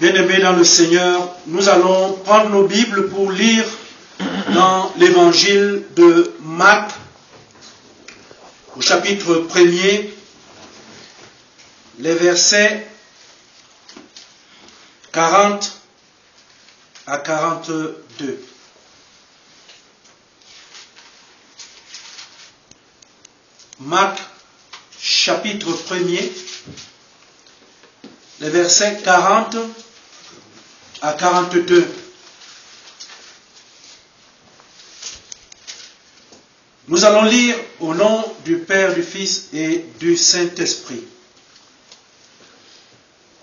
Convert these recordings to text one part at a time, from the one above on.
Bien-aimés dans le Seigneur, nous allons prendre nos Bibles pour lire dans l'évangile de Marc, au chapitre 1er, les versets 40 à 42. Marc, chapitre 1er, les versets 40 à 42. Nous allons lire au nom du Père, du Fils et du Saint-Esprit.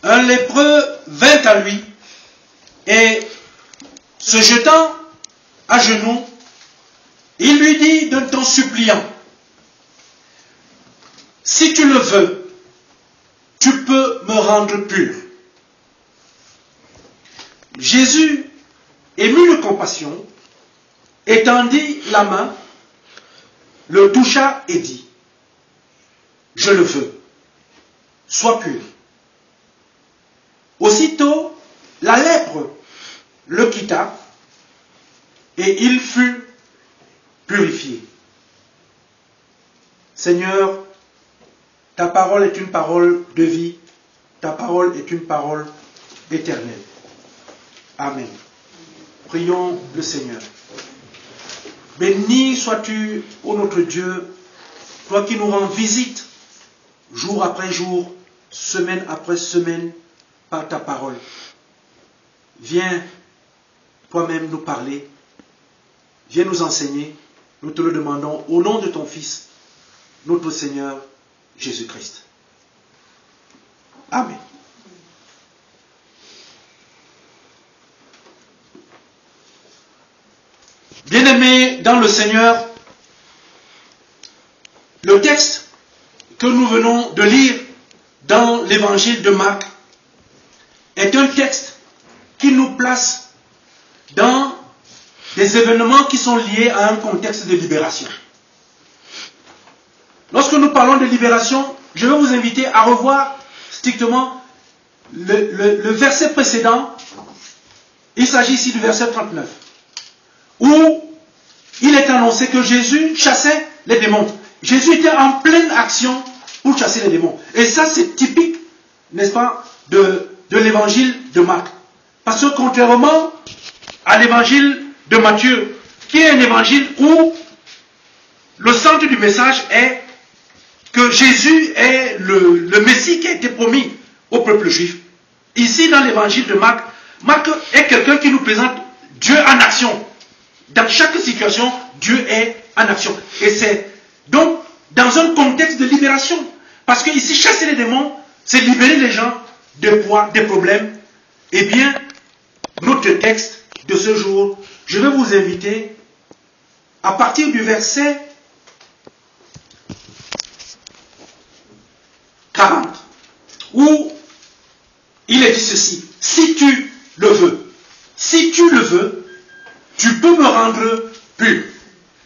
Un lépreux vint à lui et, se jetant à genoux, il lui dit d'un ton suppliant: « Si tu le veux, tu peux me rendre pur. » Jésus, ému de compassion, étendit la main, le toucha et dit: « Je le veux, sois pur. » Aussitôt, la lèpre le quitta et il fut purifié. Seigneur, ta parole est une parole de vie, ta parole est une parole éternelle. Amen. Prions le Seigneur. Béni sois-tu, ô notre Dieu, toi qui nous rends visite jour après jour, semaine après semaine, par ta parole. Viens toi-même nous parler, viens nous enseigner, nous te le demandons au nom de ton Fils, notre Seigneur Jésus-Christ. Amen. Bien-aimés dans le Seigneur, le texte que nous venons de lire dans l'évangile de Marc est un texte qui nous place dans des événements qui sont liés à un contexte de libération. Lorsque nous parlons de libération, je vais vous inviter à revoir strictement le verset précédent. Il s'agit ici du verset 39, où il est annoncé que Jésus chassait les démons. Jésus était en pleine action pour chasser les démons. Et ça, c'est typique, n'est-ce pas, de l'évangile de Marc. Parce que contrairement à l'évangile de Matthieu, qui est un évangile où le centre du message est que Jésus est le Messie qui a été promis au peuple juif. Ici, dans l'évangile de Marc, Marc est quelqu'un qui nous présente Dieu en action. Dans chaque situation, Dieu est en action. Et c'est donc dans un contexte de libération. Parce que ici, chasser les démons, c'est libérer les gens des poids, des problèmes. Eh bien, notre texte de ce jour, je vais vous inviter à partir du verset 40, où il est dit ceci: « Si tu le veux, si tu le veux, tu peux me rendre pur.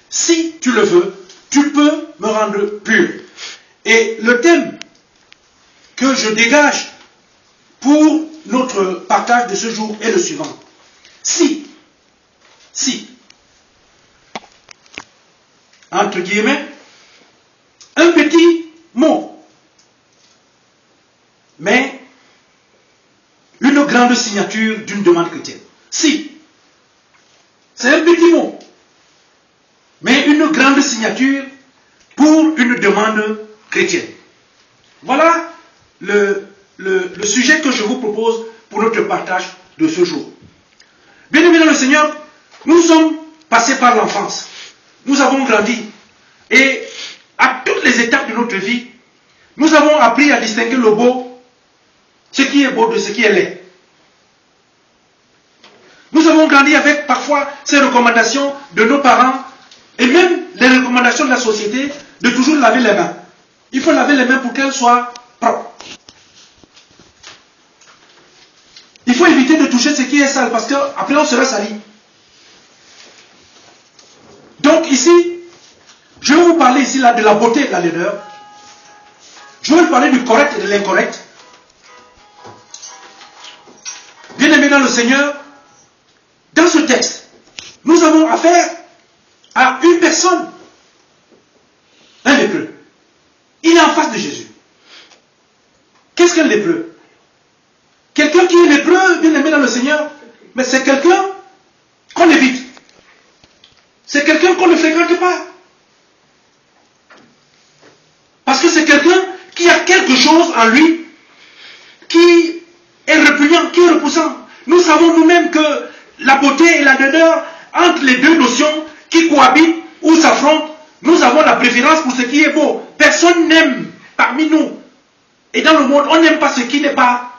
Si tu le veux, tu peux me rendre pur. » Et le thème que je dégage pour notre partage de ce jour est le suivant. Si, entre guillemets, un petit mot, mais une grande signature d'une demande chrétienne. Si, c'est un petit mot, mais une grande signature pour une demande chrétienne. Voilà le sujet que je vous propose pour notre partage de ce jour. Bien-aimés dans le Seigneur, nous sommes passés par l'enfance. Nous avons grandi. Et à toutes les étapes de notre vie, nous avons appris à distinguer le beau, ce qui est beau de ce qui est laid. Nous avons grandi avec parfois ces recommandations de nos parents et même les recommandations de la société de toujours laver les mains. Il faut laver les mains pour qu'elles soient propres. Il faut éviter de toucher ce qui est sale parce qu'après on sera sali. Donc ici, je vais vous parler ici là de la beauté et de la laideur. Je vais vous parler du correct et de l'incorrect. Bien-aimés dans le Seigneur, dans ce texte, nous avons affaire à une personne, un lépreux. Il est en face de Jésus. Qu'est-ce qu'un lépreux? Quelqu'un qui est lépreux, bien-aimé dans le Seigneur, mais c'est quelqu'un qu'on évite. C'est quelqu'un qu'on ne fréquente pas. Parce que c'est quelqu'un qui a quelque chose en lui qui est répugnant, qui est repoussant. Nous savons nous-mêmes que la beauté et la laideur, entre les deux notions qui cohabitent ou s'affrontent, nous avons la préférence pour ce qui est beau. Personne n'aime parmi nous. Et dans le monde, on n'aime pas ce qui n'est pas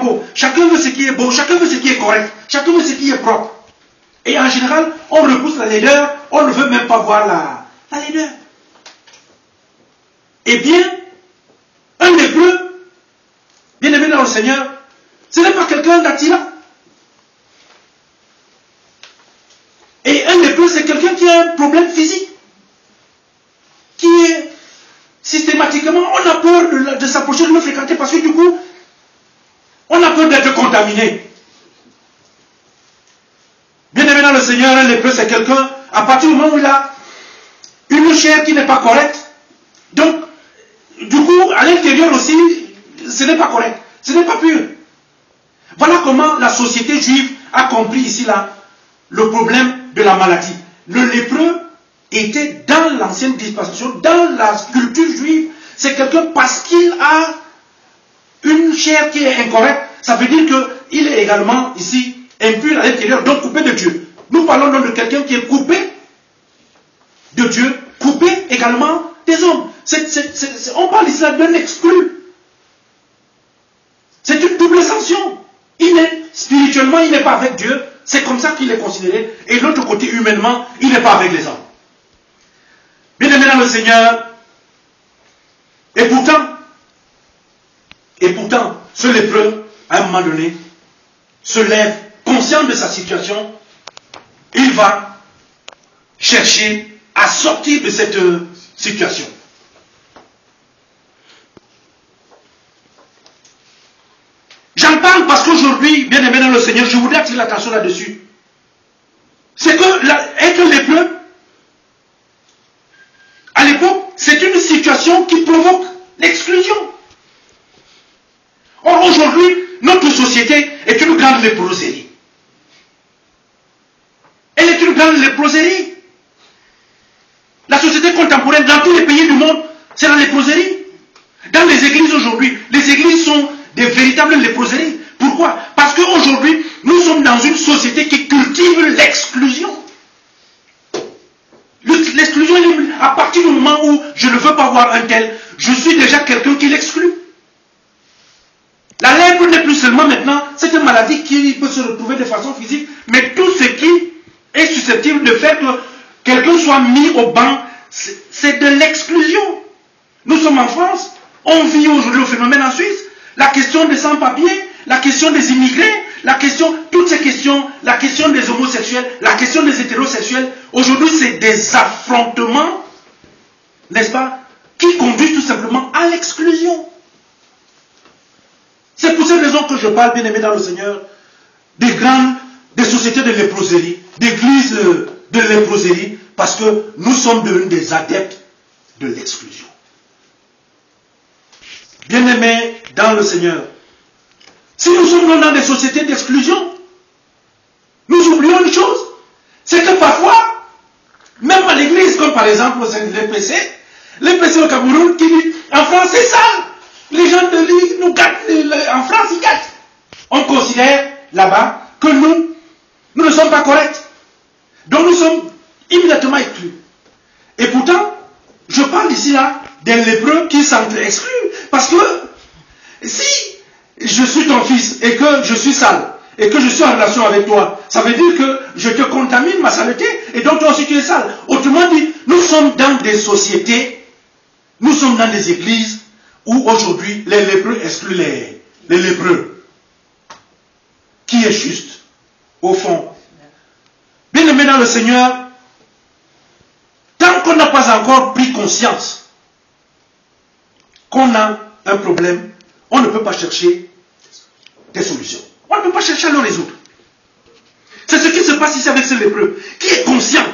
beau. Chacun veut ce qui est beau, chacun veut ce qui est correct, chacun veut ce qui est propre. Et en général, on repousse la laideur, on ne veut même pas voir la laideur. Eh bien, un lépreux, bien aimé dans le Seigneur, ce n'est pas quelqu'un d'attirant. Et un lépreux, c'est quelqu'un qui a un problème physique, qui est systématiquement, on a peur de s'approcher, de le fréquenter, parce que du coup, on a peur d'être contaminé. Bien aimé dans le Seigneur, un lépreux, c'est quelqu'un, à partir du moment où il a une chair qui n'est pas correcte, donc, du coup, à l'intérieur aussi, ce n'est pas correct, ce n'est pas pur. Voilà comment la société juive a compris ici là le problème de la maladie. Le lépreux était dans l'ancienne dispensation, dans la culture juive, c'est quelqu'un parce qu'il a une chair qui est incorrecte, ça veut dire qu'il est également ici impur à l'intérieur, donc coupé de Dieu. Nous parlons donc de quelqu'un qui est coupé de Dieu, coupé également des hommes. On parle ici d'un exclu. C'est une double sanction. Spirituellement, il n'est pas avec Dieu. C'est comme ça qu'il est considéré. Et de l'autre côté, humainement, il n'est pas avec les hommes. Bien aimé dans le Seigneur. Et pourtant, ce lépreux, à un moment donné, se lève, conscient de sa situation. Il va chercher à sortir de cette situation. J'en parle parce qu'aujourd'hui, bien aimé dans le Seigneur, je voudrais attirer l'attention là-dessus. C'est que être lépreux, à l'époque, c'est une situation qui provoque l'exclusion. Or, aujourd'hui, notre société est une grande léproserie. Elle est une grande léproserie. La société contemporaine, dans tous les pays du monde, c'est la léproserie. Dans les églises aujourd'hui, les églises sont des véritables léproseries. Pourquoi? Parce qu'aujourd'hui, nous sommes dans une société qui cultive l'exclusion. L'exclusion, à partir du moment où je ne veux pas voir un tel, je suis déjà quelqu'un qui l'exclut. La lèpre n'est plus seulement maintenant cette maladie qui peut se retrouver de façon physique, mais tout ce qui est susceptible de faire que quelqu'un soit mis au banc, c'est de l'exclusion. Nous sommes en France, on vit aujourd'hui le phénomène en Suisse, la question des sans-papiers, la question des immigrés, toutes ces questions, la question des homosexuels, la question des hétérosexuels, aujourd'hui c'est des affrontements, n'est-ce pas, qui conduisent tout simplement à l'exclusion. C'est pour cette raison que je parle, bien aimé dans le Seigneur, des sociétés de léproserie, d'églises de léproserie, parce que nous sommes devenus des adeptes de l'exclusion. Bien aimé dans le Seigneur, si nous sommes dans des sociétés d'exclusion, nous oublions une chose, c'est que parfois, même à l'église, comme par exemple l'EPC au Cameroun, qui dit, en France c'est sale, les gens de l'île nous gâtent, en France ils gâtent. On considère là-bas que nous ne sommes pas corrects. Donc nous sommes immédiatement exclus. Et pourtant, je parle ici là des lépreux qui sont exclus. Parce que si je suis ton fils et que je suis sale et que je suis en relation avec toi, ça veut dire que je te contamine ma saleté et donc toi aussi tu es sale. Autrement dit, nous sommes dans des sociétés, nous sommes dans des églises où aujourd'hui les lépreux excluent les lépreux. Qui est juste au fond? Bien aimé dans le Seigneur, tant qu'on n'a pas encore pris conscience qu'on a un problème, on ne peut pas chercher des solutions. On ne peut pas chercher à le résoudre. C'est ce qui se passe ici avec ce lépreux, qui est conscient,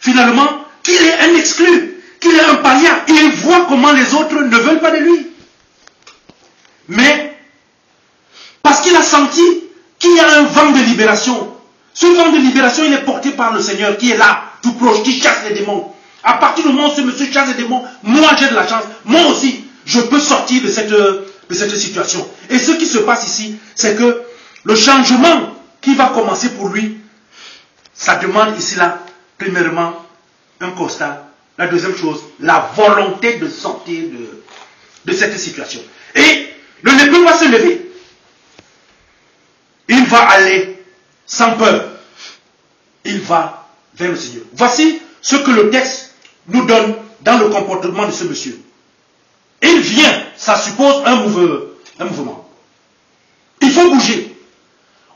finalement, qu'il est un exclu, qu'il est un paria. Il voit comment les autres ne veulent pas de lui. Mais, parce qu'il a senti qu'il y a un vent de libération, ce vent de libération, il est porté par le Seigneur qui est là, tout proche, qui chasse les démons. À partir du moment où ce monsieur chasse les démons, moi j'ai de la chance, moi aussi, je peux sortir de cette situation. Et ce qui se passe ici, c'est que le changement qui va commencer pour lui, ça demande ici là, premièrement, un constat. La deuxième chose, la volonté de sortir de cette situation. Et le lépreux va se lever. Il va aller sans peur. Il va vers le Seigneur. Voici ce que le texte nous donne dans le comportement de ce monsieur. Il vient, ça suppose un mouvement. Il faut bouger.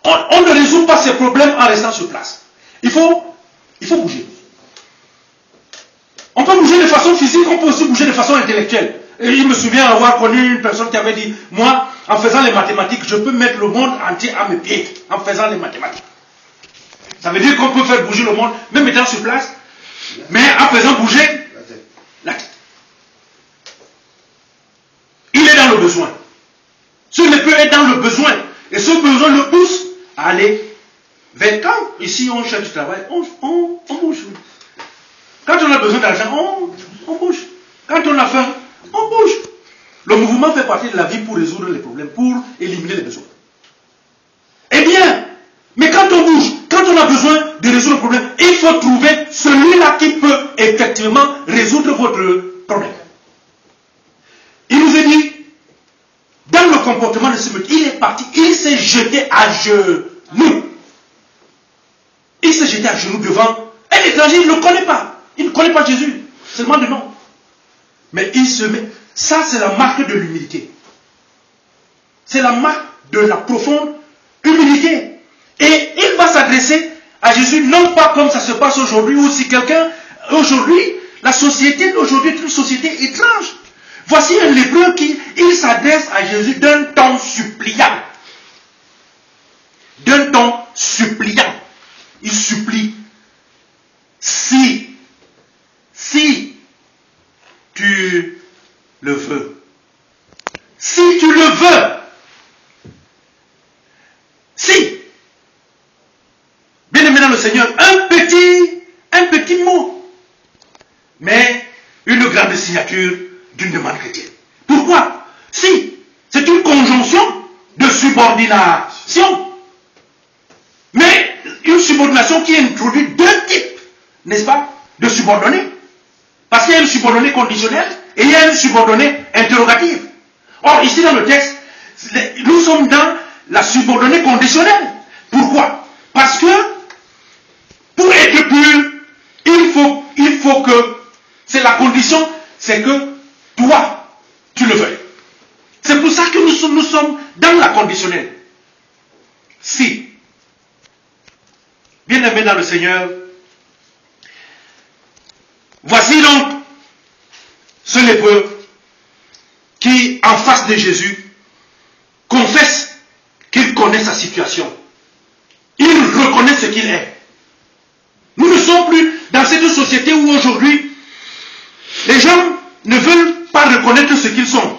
On ne résout pas ces problèmes en restant sur place. Il faut bouger. On peut bouger de façon physique, on peut aussi bouger de façon intellectuelle. Et il me souvient avoir connu une personne qui avait dit, moi, en faisant les mathématiques, je peux mettre le monde entier à mes pieds, en faisant les mathématiques. Ça veut dire qu'on peut faire bouger le monde, même étant sur place, mais en faisant bouger la tête. Il est dans le besoin. Ce lépreux est dans le besoin. Et ce besoin le pousse à aller vers quand ici on cherche du travail, on bouge. Quand on a besoin d'argent, on bouge. Quand on a faim, on bouge. Le mouvement fait partie de la vie pour résoudre les problèmes, pour éliminer les besoins. Eh bien, mais quand on bouge, quand on a besoin de résoudre le problème, il faut trouver celui-là qui peut effectivement résoudre votre problème. Il nous est dit, dans le comportement de ce monsieur, il est parti, il s'est jeté à genoux. Il s'est jeté à genoux devant un étranger, il ne le connaît pas. Il ne connaît pas Jésus, seulement de nom. Mais il se met. Ça, c'est la marque de l'humilité. C'est la marque de la profonde humilité. Et il va s'adresser à Jésus, non pas comme ça se passe aujourd'hui, où si quelqu'un, aujourd'hui, la société d'aujourd'hui est une société étrange. Voici un lépreux qui, il s'adresse à Jésus d'un ton suppliant. D'un ton suppliant. Il supplie. Si tu le veux. Si tu le veux. Si. Bien aimé dans le Seigneur, un petit mot. Mais une grande signature d'une demande chrétienne. Pourquoi? Si. C'est une conjonction de subordination. Mais une subordination qui introduit deux types, n'est-ce pas, de subordonnés. Parce qu'il y a une subordonnée conditionnelle et il y a une subordonnée interrogative. Or, ici dans le texte, nous sommes dans la subordonnée conditionnelle. Pourquoi? Parce que, pour être pur, il faut que, c'est la condition, c'est que toi, tu le veuilles. C'est pour ça que nous sommes dans la conditionnelle. Si, bien aimé dans le Seigneur, voici donc ce lépreux qui, en face de Jésus, confesse qu'il connaît sa situation. Il reconnaît ce qu'il est. Nous ne sommes plus dans cette société où aujourd'hui, les gens ne veulent pas reconnaître ce qu'ils sont.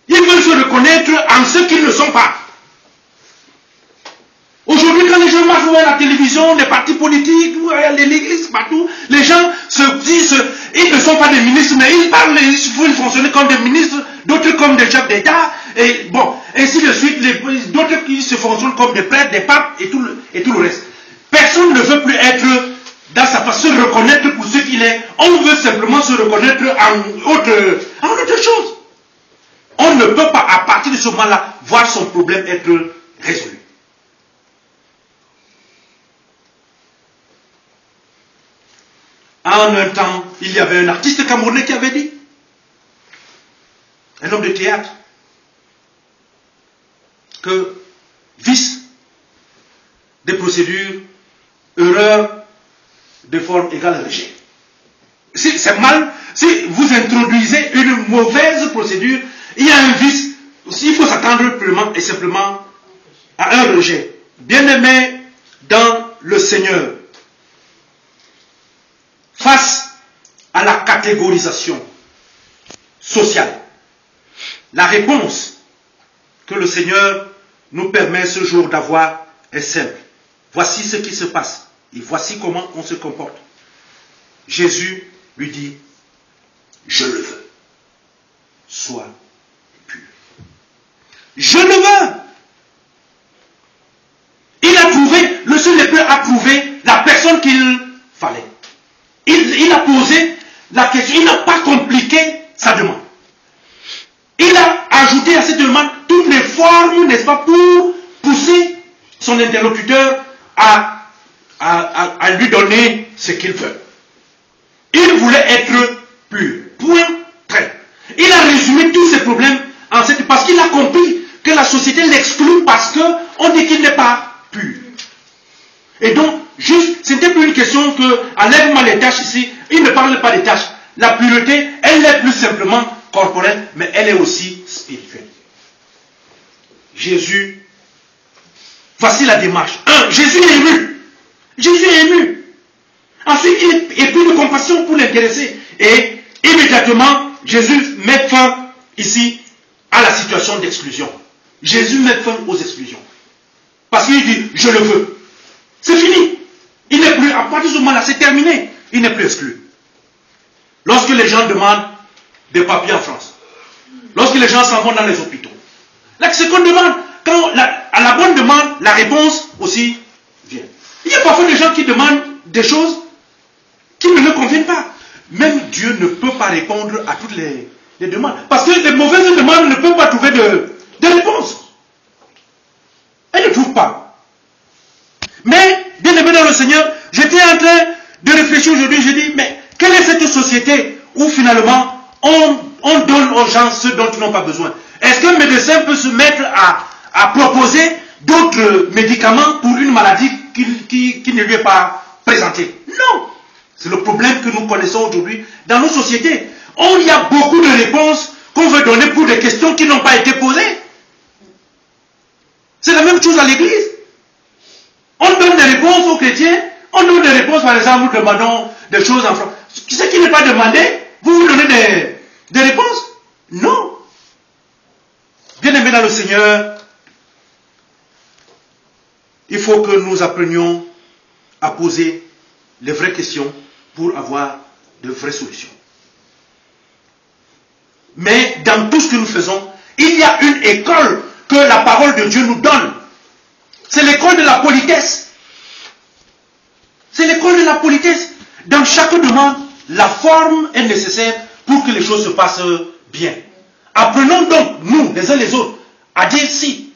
Ils veulent se reconnaître en ce qu'ils ne sont pas. Aujourd'hui, quand les gens marchent à la télévision, les partis politiques, l'église, partout, les gens se disent, ils ne sont pas des ministres, mais ils parlent, ils fonctionnent comme des ministres, d'autres comme des chefs d'État, et bon, ainsi de suite, d'autres qui se fonctionnent comme des prêtres, des papes, et tout le reste. Personne ne veut plus être dans sa face, se reconnaître pour ce qu'il est. On veut simplement se reconnaître en autre chose. On ne peut pas, à partir de ce moment-là, voir son problème être résolu. En un temps, il y avait un artiste camerounais qui avait dit, un homme de théâtre, que vice des procédures, erreur de forme égale rejet. Si c'est mal, si vous introduisez une mauvaise procédure, il y a un vice, il faut s'attendre purement et simplement à un rejet. Bien-aimés dans le Seigneur, face à la catégorisation sociale, la réponse que le Seigneur nous permet ce jour d'avoir est simple. Voici ce qui se passe et voici comment on se comporte. Jésus lui dit, je le veux. Sois pur. Je le veux. Il a trouvé, le Saint-Esprit a trouvé la personne qu'il fallait. Il a posé la question, il n'a pas compliqué sa demande. Il a ajouté à cette demande toutes les formes, n'est-ce pas, pour pousser son interlocuteur à lui donner ce qu'il veut. Il voulait être pur. Point, trait. Il a résumé tous ses problèmes parce qu'il a compris que la société l'exclut parce qu'on dit qu'il n'est pas pur. Et donc, juste, ce n'était plus une question que enlève-moi les tâches ici. Il ne parle pas des tâches. La pureté, elle est plus simplement corporelle, mais elle est aussi spirituelle. Jésus, voici la démarche. 1. Jésus est ému. Jésus est ému. Ensuite, il est pris de compassion pour l'intéresser. Et immédiatement, Jésus met fin ici à la situation d'exclusion. Jésus met fin aux exclusions. Parce qu'il dit, je le veux. C'est fini. Il n'est plus, à partir de ce moment-là, c'est terminé. Il n'est plus exclu. Lorsque les gens demandent des papiers en France, lorsque les gens s'en vont dans les hôpitaux, là, ce qu'on demande, à la bonne demande, la réponse aussi vient. Il y a parfois des gens qui demandent des choses qui ne leur conviennent pas. Même Dieu ne peut pas répondre à toutes les demandes. Parce que les mauvaises demandes ne peuvent pas trouver de réponse. Elles ne trouvent pas. Mais, bien aimé dans le Seigneur, j'étais en train de réfléchir aujourd'hui, j'ai dit, mais quelle est cette société où finalement on donne aux gens ce dont ils n'ont pas besoin? Est-ce qu'un médecin peut se mettre à proposer d'autres médicaments pour une maladie qui ne lui est pas présentée? Non. C'est le problème que nous connaissons aujourd'hui dans nos sociétés. Il y a beaucoup de réponses qu'on veut donner pour des questions qui n'ont pas été posées. C'est la même chose à l'église. On donne des réponses aux chrétiens, on donne des réponses, par exemple, nous demandons des choses en France. Ce qui n'est pas demandé, vous donnez des réponses? Non. Bien-aimés dans le Seigneur, il faut que nous apprenions à poser les vraies questions pour avoir de vraies solutions. Mais dans tout ce que nous faisons, il y a une école que la parole de Dieu nous donne. C'est l'école de la politesse. C'est l'école de la politesse. Dans chaque demande, la forme est nécessaire pour que les choses se passent bien. Apprenons donc, nous, les uns les autres, à dire si.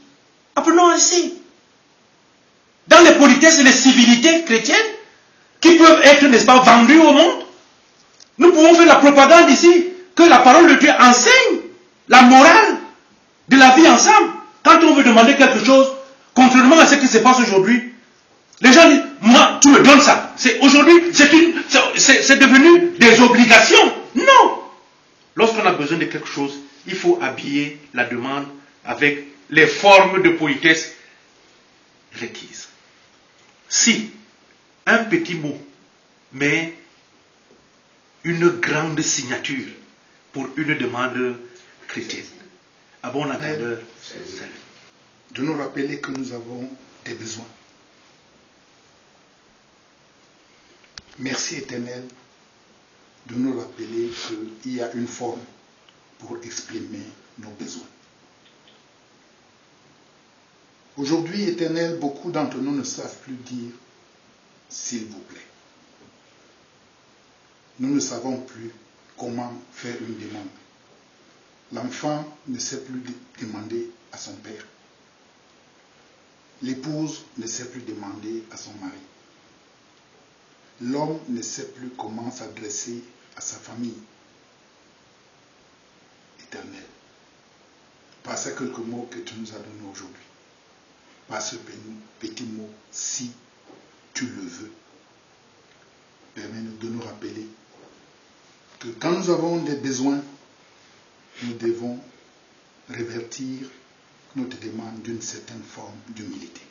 Apprenons ainsi. Dans les politesses et les civilités chrétiennes, qui peuvent être, n'est-ce pas, vendues au monde, nous pouvons faire la propagande ici, que la parole de Dieu enseigne la morale de la vie ensemble. Quand on veut demander quelque chose, contrairement à ce qui se passe aujourd'hui, les gens disent, moi, tu me donnes ça. Aujourd'hui, c'est devenu des obligations. Non. Lorsqu'on a besoin de quelque chose, il faut habiller la demande avec les formes de politesse requises. Si un petit mot, mais une grande signature pour une demande chrétienne. À bon entendeur, de nous rappeler que nous avons des besoins. Merci Éternel de nous rappeler qu'il y a une forme pour exprimer nos besoins. Aujourd'hui, Éternel, beaucoup d'entre nous ne savent plus dire « s'il vous plaît ». Nous ne savons plus comment faire une demande. L'enfant ne sait plus demander à son père. L'épouse ne sait plus demander à son mari. L'homme ne sait plus comment s'adresser à sa famille. Éternel, par ces quelques mots que tu nous as donnés aujourd'hui, par ce petit mot, si tu le veux, permets-nous de nous rappeler que quand nous avons des besoins, nous devons révertir notre demande d'une certaine forme d'humilité.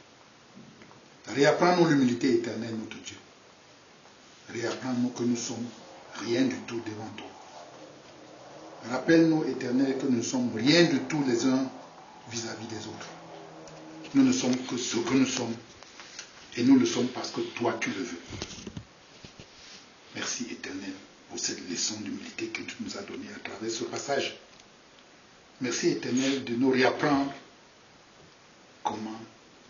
Réapprends-nous l'humilité éternelle, notre Dieu. Réapprends-nous que nous sommes rien du tout devant toi. Rappelle-nous, Éternel, que nous ne sommes rien du tout les uns vis-à-vis des autres. Nous ne sommes que ce que nous sommes. Et nous le sommes parce que toi, tu le veux. Merci, Éternel, pour cette leçon d'humilité que tu nous as donnée à travers ce passage. Merci, Éternel, de nous réapprendre comment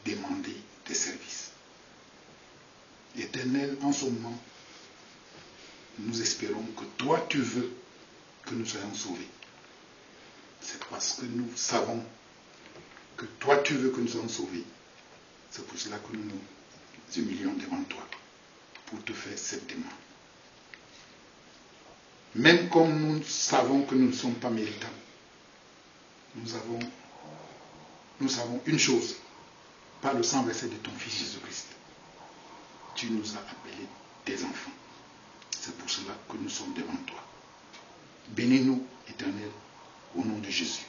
demander des services. Éternel, en ce moment, nous espérons que toi, tu veux que nous soyons sauvés. C'est parce que nous savons que toi, tu veux que nous soyons sauvés. C'est pour cela que nous nous humilions devant toi, pour te faire cette demande. Même comme nous savons que nous ne sommes pas méritables, nous savons une chose, par le sang versé de ton Fils Jésus-Christ. Tu nous as appelés tes enfants. C'est pour cela que nous sommes devant toi. Bénis-nous, Éternel, au nom de Jésus.